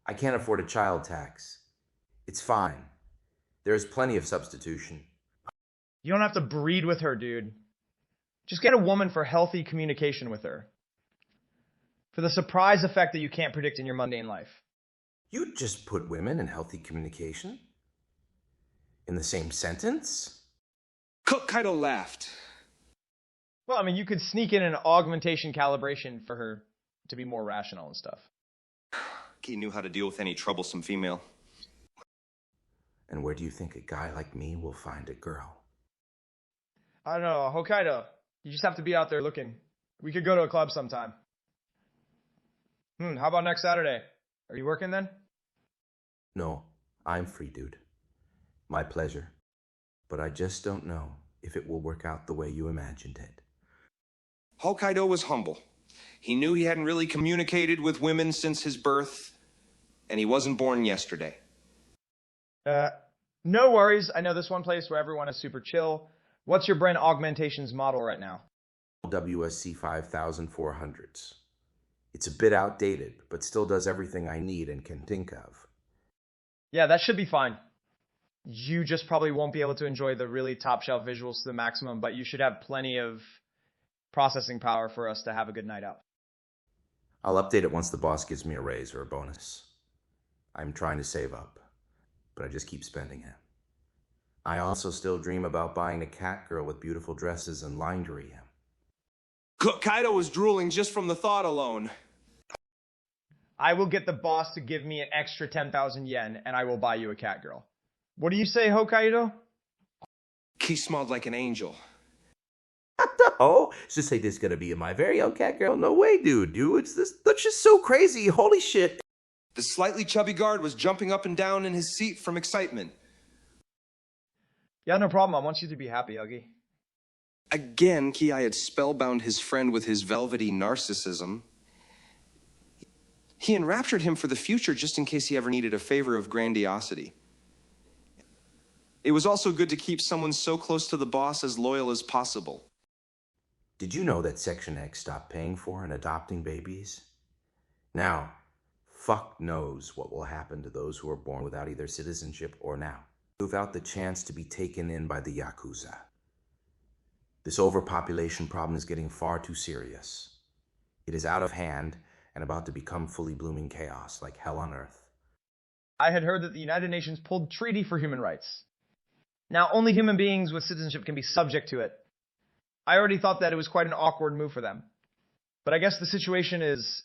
I can't afford a child tax. It's fine. There is plenty of substitution. You don't have to breed with her, dude. Just get a woman for healthy communication with her. For the surprise effect that you can't predict in your mundane life. You just put women in healthy communication? In the same sentence? Kaido laughed. Well, I mean, you could sneak in an augmentation calibration for her to be more rational and stuff. He knew how to deal with any troublesome female. And where do you think a guy like me will find a girl? I don't know, Hokkaido. You just have to be out there looking. We could go to a club sometime. How about next Saturday? Are you working then? No, I'm free, dude. My pleasure. But I just don't know if it will work out the way you imagined it. Hokkaido was humble. He knew he hadn't really communicated with women since his birth, and he wasn't born yesterday. No worries. I know this one place where everyone is super chill. What's your brain augmentations model right now? WSC 5400s. It's a bit outdated, but still does everything I need and can think of. Yeah, that should be fine. You just probably won't be able to enjoy the really top shelf visuals to the maximum, but you should have plenty of processing power for us to have a good night out. I'll update it once the boss gives me a raise or a bonus. I'm trying to save up, but I just keep spending it. I also still dream about buying a cat girl with beautiful dresses and lingerie. Kaido was drooling just from the thought alone. I will get the boss to give me an extra 10,000 yen, and I will buy you a cat girl. What do you say, Hokkaido? He smiled like an angel. Oh, just say this is gonna be my very own cat girl. No way, dude. That's just so crazy. Holy shit. The slightly chubby guard was jumping up and down in his seat from excitement. Yeah, no problem. I want you to be happy, Huggy. Again, Ki had spellbound his friend with his velvety narcissism. He enraptured him for the future just in case he ever needed a favor of grandiosity. It was also good to keep someone so close to the boss as loyal as possible. Did you know that Section X stopped paying for and adopting babies? Now, fuck knows what will happen to those who are born without either citizenship or now, without the chance to be taken in by the Yakuza. This overpopulation problem is getting far too serious. It is out of hand and about to become fully blooming chaos like hell on earth. I had heard that the United Nations pulled treaty for human rights. Now, only human beings with citizenship can be subject to it. I already thought that it was quite an awkward move for them. But I guess the situation is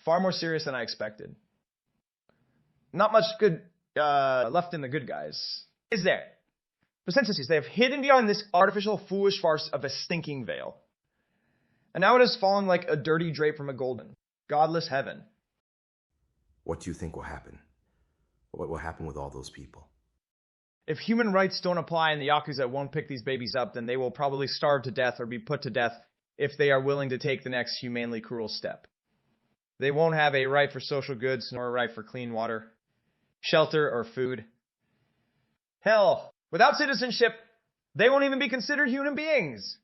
far more serious than I expected. Not much good left in the good guys, is there? For centuries, they have hidden behind this artificial, foolish farce of a stinking veil. And now it has fallen like a dirty drape from a golden, godless heaven. What do you think will happen? What will happen with all those people? If human rights don't apply and the Yakuza won't pick these babies up, then they will probably starve to death or be put to death if they are willing to take the next humanely cruel step. They won't have a right for social goods nor a right for clean water, shelter, or food. Hell, without citizenship, they won't even be considered human beings.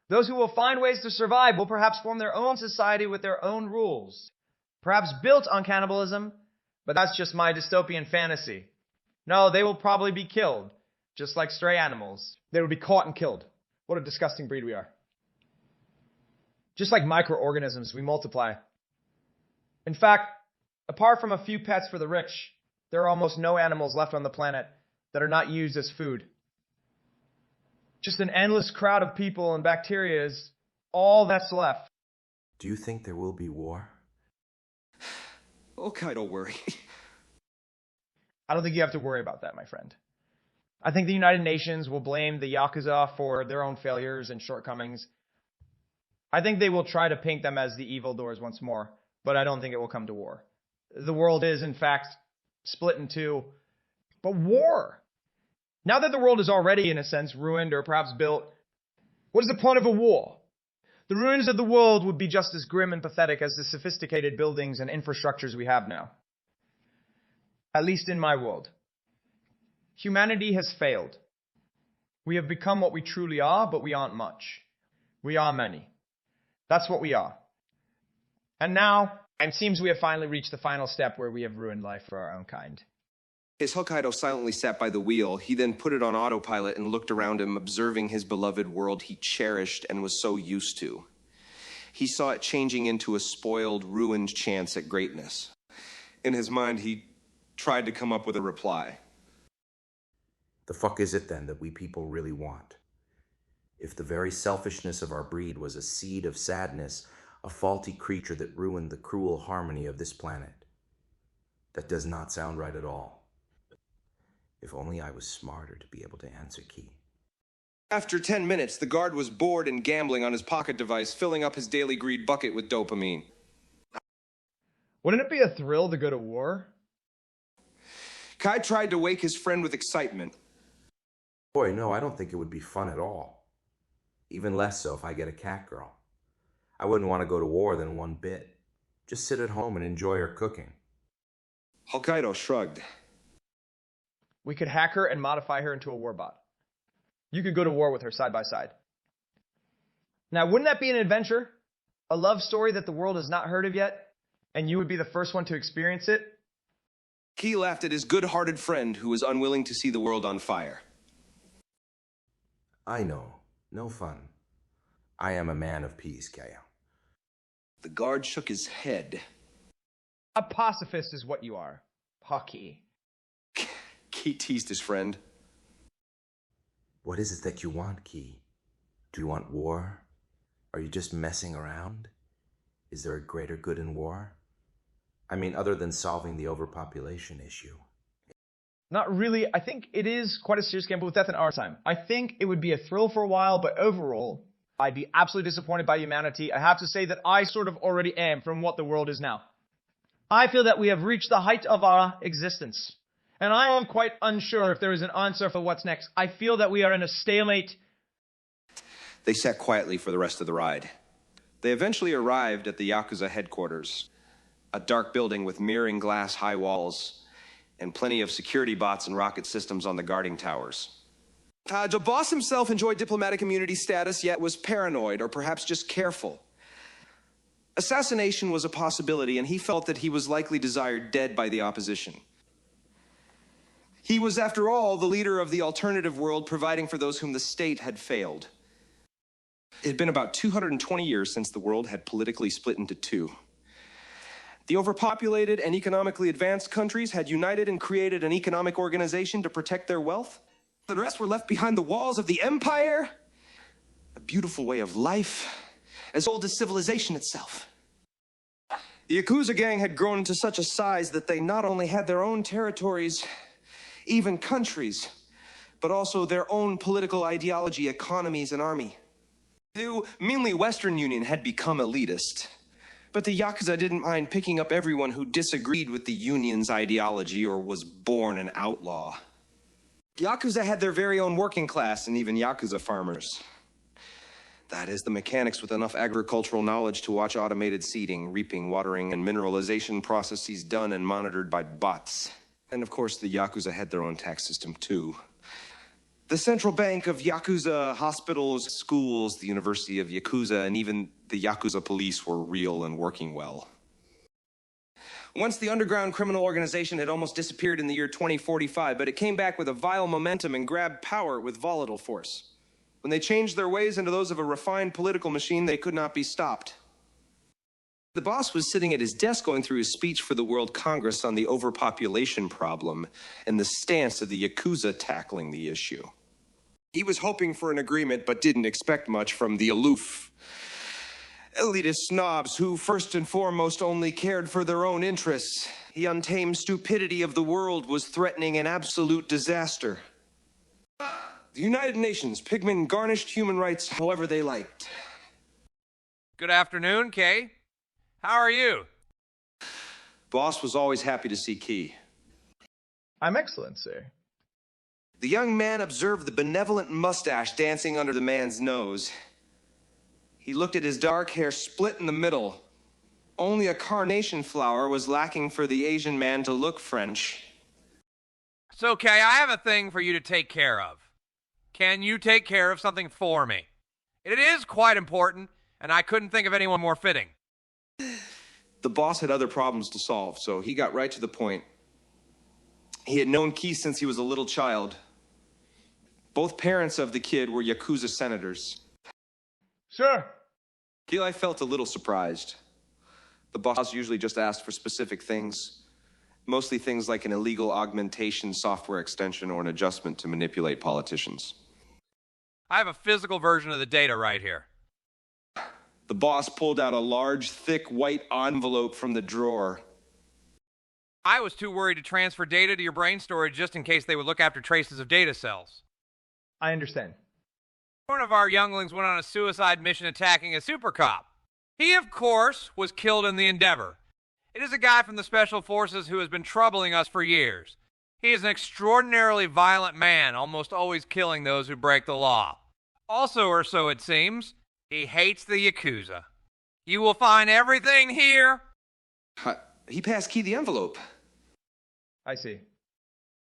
Those who will find ways to survive will perhaps form their own society with their own rules, perhaps built on cannibalism, but that's just my dystopian fantasy. No, they will probably be killed, just like stray animals. They will be caught and killed. What a disgusting breed we are. Just like microorganisms, we multiply. In fact, apart from a few pets for the rich, there are almost no animals left on the planet that are not used as food. Just an endless crowd of people and bacteria is all that's left. Do you think there will be war? Okay, don't worry. I don't think you have to worry about that, my friend. I think the United Nations will blame the Yakuza for their own failures and shortcomings. I think they will try to paint them as the evildoers once more, but I don't think it will come to war. The world is, in fact, split in two. But war! Now that the world is already, in a sense, ruined or perhaps built, what is the point of a war? The ruins of the world would be just as grim and pathetic as the sophisticated buildings and infrastructures we have now. At least in my world. Humanity has failed. We have become what we truly are, but we aren't much. We are many. That's what we are. And now, It seems we have finally reached the final step where we have ruined life for our own kind. His Hokkaido silently sat by the wheel. He then put it on autopilot and looked around him, observing his beloved world he cherished and was so used to. He saw it changing into a spoiled, ruined chance at greatness. In his mind, he tried to come up with a reply. The fuck is it then that we people really want? If the very selfishness of our breed was a seed of sadness, a faulty creature that ruined the cruel harmony of this planet. That does not sound right at all. If only I was smarter to be able to answer Key. After 10 minutes, the guard was bored and gambling on his pocket device, filling up his daily greed bucket with dopamine. Wouldn't it be a thrill to go to war? Kai tried to wake his friend with excitement. Boy, no, I don't think it would be fun at all. Even less so if I get a cat girl. I wouldn't want to go to war than one bit. Just sit at home and enjoy her cooking. Hokkaido shrugged. We could hack her and modify her into a warbot. You could go to war with her side by side. Now, wouldn't that be an adventure? A love story that the world has not heard of yet? And you would be the first one to experience it? Key laughed at his good-hearted friend who was unwilling to see the world on fire. I know. No fun. I am a man of peace, Kaya. The guard shook his head. A pacifist is what you are. Hockey. Key teased his friend. What is it that you want, Key? Do you want war? Are you just messing around? Is there a greater good in war? I mean, other than solving the overpopulation issue. Not really. I think it is quite a serious gamble with death in our time. I think it would be a thrill for a while, but overall, I'd be absolutely disappointed by humanity. I have to say that I sort of already am from what the world is now. I feel that we have reached the height of our existence. And I am quite unsure if there is an answer for what's next. I feel that we are in a stalemate. They sat quietly for the rest of the ride. They eventually arrived at the Yakuza headquarters, a dark building with mirroring glass high walls and plenty of security bots and rocket systems on the guarding towers. The boss himself enjoyed diplomatic immunity status, yet was paranoid or perhaps just careful. Assassination was a possibility, and he felt that he was likely desired dead by the opposition. He was, after all, the leader of the alternative world, providing for those whom the state had failed. It had been about 220 years since the world had politically split into two. The overpopulated and economically advanced countries had united and created an economic organization to protect their wealth. The rest were left behind the walls of the empire. A beautiful way of life, as old as civilization itself. The Yakuza gang had grown to such a size that they not only had their own territories, even countries, but also their own political ideology, economies, and army. The mainly Western Union had become elitist, but the Yakuza didn't mind picking up everyone who disagreed with the Union's ideology or was born an outlaw. Yakuza had their very own working class and even Yakuza farmers. That is, the mechanics with enough agricultural knowledge to watch automated seeding, reaping, watering, and mineralization processes done and monitored by bots. And of course, the Yakuza had their own tax system too. The central bank of Yakuza hospitals, schools, the University of Yakuza, and even the Yakuza police were real and working well. Once the underground criminal organization had almost disappeared in the year 2045, but it came back with a vile momentum and grabbed power with volatile force. When they changed their ways into those of a refined political machine, they could not be stopped. The boss was sitting at his desk going through his speech for the World Congress on the overpopulation problem and the stance of the Yakuza tackling the issue. He was hoping for an agreement, but didn't expect much from the aloof, elitist snobs who, first and foremost, only cared for their own interests. The untamed stupidity of the world was threatening an absolute disaster. The United Nations, pigmen garnished human rights however they liked. Good afternoon, Kay. How are you? Boss was always happy to see Key. I'm excellent, sir. The young man observed the benevolent mustache dancing under the man's nose. He looked at his dark hair split in the middle. Only a carnation flower was lacking for the Asian man to look French. So, Kay, I have a thing for you to take care of. Can you take care of something for me? It is quite important, and I couldn't think of anyone more fitting. The boss had other problems to solve, so he got right to the point. He had known Key since he was a little child. Both parents of the kid were Yakuza senators. Sure. Eli felt a little surprised. The boss usually just asked for specific things, mostly things like an illegal augmentation software extension or an adjustment to manipulate politicians. I have a physical version of the data right here. The boss pulled out a large, thick, white envelope from the drawer. I was too worried to transfer data to your brain storage just in case they would look after traces of data cells. I understand. One of our younglings went on a suicide mission attacking a super cop. He, of course, was killed in the endeavor. It is a guy from the Special Forces who has been troubling us for years. He is an extraordinarily violent man, almost always killing those who break the law. Also, or so it seems, he hates the Yakuza. You will find everything here. He passed Key the envelope. I see.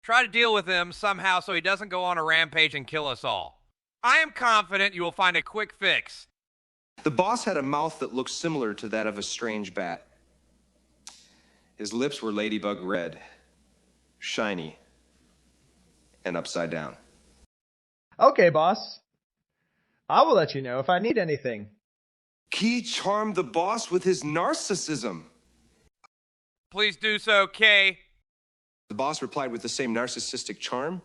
Try to deal with him somehow so he doesn't go on a rampage and kill us all. I am confident you will find a quick fix. The boss had a mouth that looked similar to that of a strange bat. His lips were ladybug red, shiny, and upside down. Okay, boss. I will let you know if I need anything. Key charmed the boss with his narcissism. Please do so, Kay. The boss replied with the same narcissistic charm.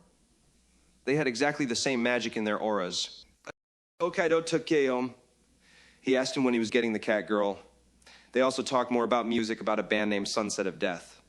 They had exactly the same magic in their auras. Okaido took Kay home. He asked him when he was getting the cat girl. They also talked more about music, about a band named Sunset of Death.